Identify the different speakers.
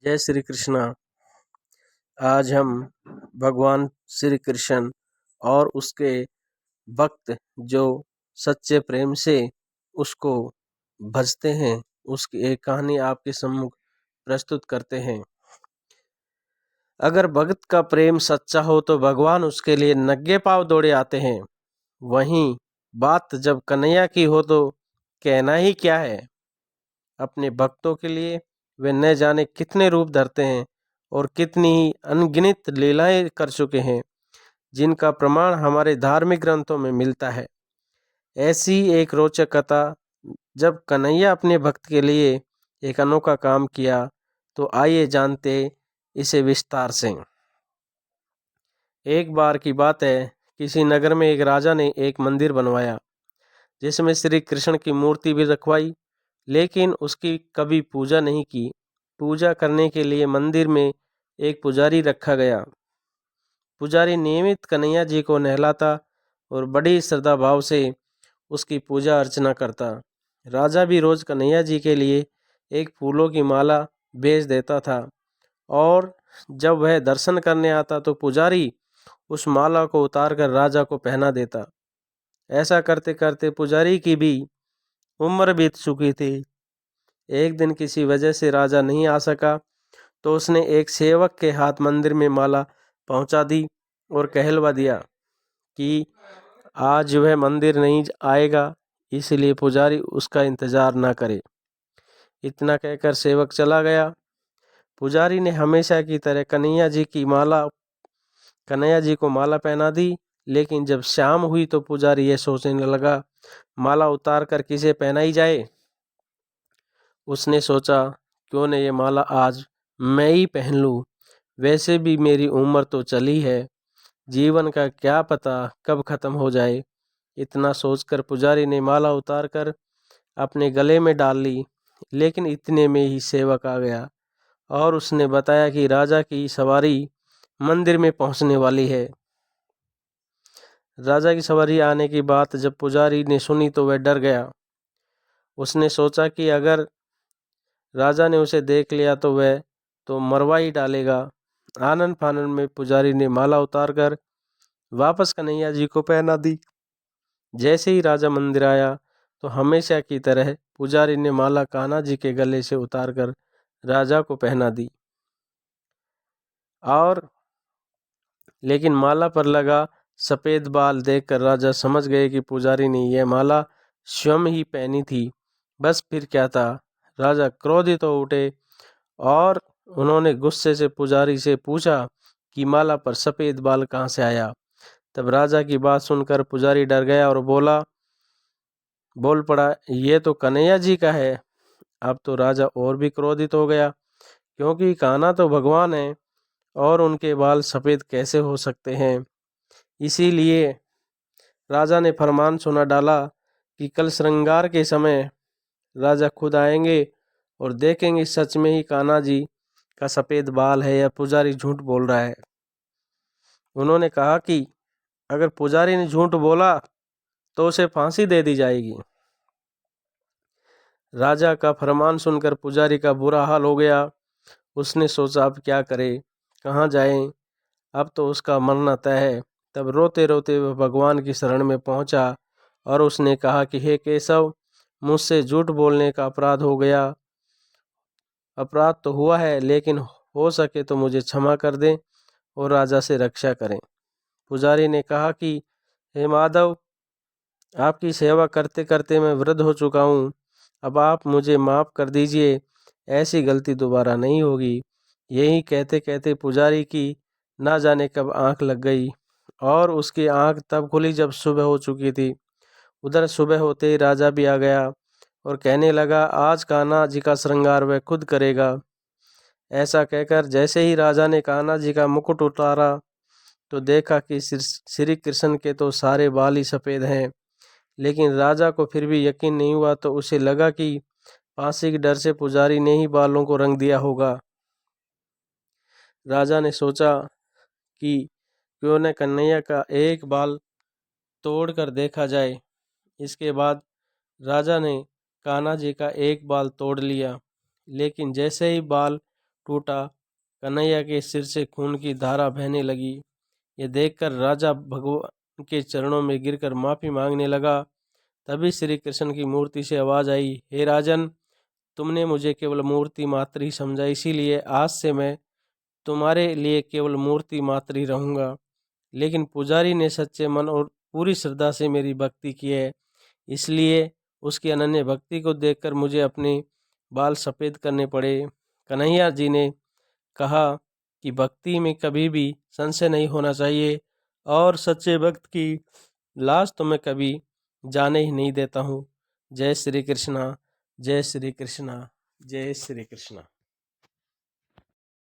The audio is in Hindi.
Speaker 1: जय श्री कृष्णा। आज हम भगवान श्री कृष्ण और उसके भक्त जो सच्चे प्रेम से उसको भजते हैं, उसकी एक कहानी आपके सम्मुख प्रस्तुत करते हैं। अगर भक्त का प्रेम सच्चा हो तो भगवान उसके लिए नंगे पांव दौड़े आते हैं। वहीं बात जब कन्हैया की हो तो कहना ही क्या है। अपने भक्तों के लिए वे न जाने कितने रूप धरते हैं और कितनी ही अनगिनत लीलाएं कर चुके हैं, जिनका प्रमाण हमारे धार्मिक ग्रंथों में मिलता है। ऐसी एक रोचक कथा जब कन्हैया अपने भक्त के लिए एक अनोखा काम किया, तो आइए जानते इसे विस्तार से। एक बार की बात है, किसी नगर में एक राजा ने एक मंदिर बनवाया, जिसमें श्री कृष्ण की मूर्ति भी रखवाई, लेकिन उसकी कभी पूजा नहीं की। पूजा करने के लिए मंदिर में एक पुजारी रखा गया। पुजारी नियमित कन्हैया जी को नहलाता और बड़ी श्रद्धा भाव से उसकी पूजा अर्चना करता। राजा भी रोज कन्हैया जी के लिए एक फूलों की माला भेज देता था, और जब वह दर्शन करने आता तो पुजारी उस माला को उतार कर राजा को पहना देता। ऐसा करते करते पुजारी की भी उम्र बीत चुकी थी। एक दिन किसी वजह से राजा नहीं आ सका, तो उसने एक सेवक के हाथ मंदिर में माला पहुंचा दी और कहलवा दिया कि आज वह मंदिर नहीं आएगा, इसलिए पुजारी उसका इंतजार ना करे। इतना कहकर सेवक चला गया। पुजारी ने हमेशा की तरह कन्हैया जी को माला पहना दी, लेकिन जब शाम हुई तो पुजारी यह सोचने लगा, माला उतार कर किसे पहनाई जाए। उसने सोचा, क्यों न ये माला आज मैं ही पहन लूं। वैसे भी मेरी उम्र तो चली है, जीवन का क्या पता कब खत्म हो जाए। इतना सोचकर पुजारी ने माला उतार कर अपने गले में डाल ली। लेकिन इतने में ही सेवक आ गया और उसने बताया कि राजा की सवारी मंदिर में पहुंचने वाली है। राजा की सवारी आने की बात जब पुजारी ने सुनी तो वह डर गया। उसने सोचा कि अगर राजा ने उसे देख लिया तो वह तो मरवा ही डालेगा। आनन फानन में पुजारी ने माला उतार कर वापस कन्हैया जी को पहना दी। जैसे ही राजा मंदिर आया तो हमेशा की तरह पुजारी ने माला कान्हा जी के गले से उतार कर राजा को पहना दी, और लेकिन माला पर लगा सफेद बाल देखकर राजा समझ गए कि पुजारी ने यह माला स्वयं ही पहनी थी। बस फिर क्या था। राजा क्रोधित हो उठे और उन्होंने गुस्से से पुजारी से पूछा कि माला पर सफेद बाल कहाँ से आया। तब राजा की बात सुनकर पुजारी डर गया और बोल पड़ा, ये तो कन्हैया जी का है। अब तो राजा और भी क्रोधित हो गया, क्योंकि कान्हा तो भगवान है और उनके बाल सफेद कैसे हो सकते हैं। इसीलिए राजा ने फरमान सुना डाला कि कल श्रृंगार के समय राजा खुद आएंगे और देखेंगे सच में ही कान्हा जी का सफेद बाल है या पुजारी झूठ बोल रहा है। उन्होंने कहा कि अगर पुजारी ने झूठ बोला तो उसे फांसी दे दी जाएगी। राजा का फरमान सुनकर पुजारी का बुरा हाल हो गया। उसने सोचा अब क्या करे, कहाँ जाए, अब तो उसका मरना तय है। तब रोते रोते वह भगवान की शरण में पहुंचा और उसने कहा कि हे केशव, मुझसे झूठ बोलने का अपराध हो गया। अपराध तो हुआ है, लेकिन हो सके तो मुझे क्षमा कर दें और राजा से रक्षा करें। पुजारी ने कहा कि हे माधव, आपकी सेवा करते करते मैं वृद्ध हो चुका हूँ, अब आप मुझे माफ़ कर दीजिए, ऐसी गलती दोबारा नहीं होगी। यही कहते कहते पुजारी की ना जाने कब आंख लग गई और उसकी आंख तब खुली जब सुबह हो चुकी थी। उधर सुबह होते ही राजा भी आ गया और कहने लगा, आज कान्हा जी का श्रृंगार वह खुद करेगा। ऐसा कहकर जैसे ही राजा ने कान्हा जी का मुकुट उतारा तो देखा कि श्री कृष्ण के तो सारे बाल ही सफ़ेद हैं। लेकिन राजा को फिर भी यकीन नहीं हुआ, तो उसे लगा कि फांसी के डर से पुजारी ने ही बालों को रंग दिया होगा। राजा ने सोचा कि क्यों न कन्हैया का एक बाल तोड़ कर देखा जाए। इसके बाद राजा ने कान्हा जी का एक बाल तोड़ लिया, लेकिन जैसे ही बाल टूटा। कन्हैया के सिर से खून की धारा बहने लगी। ये देखकर राजा भगवान के चरणों में गिरकर माफ़ी मांगने लगा। तभी श्री कृष्ण की मूर्ति से आवाज़ आई, हे राजन, तुमने मुझे केवल मूर्ति मात्र ही समझा, इसीलिए आज से मैं तुम्हारे लिए केवल मूर्ति मात्र ही रहूँगा। लेकिन पुजारी ने सच्चे मन और पूरी श्रद्धा से मेरी भक्ति की है, इसलिए उसकी अनन्य भक्ति को देखकर मुझे अपने बाल सफ़ेद करने पड़े। कन्हैया जी ने कहा कि भक्ति में कभी भी संशय नहीं होना चाहिए और सच्चे भक्त की लाज तो मैं कभी जाने ही नहीं देता हूँ। जय श्री कृष्णा, जय श्री कृष्णा, जय श्री कृष्णा।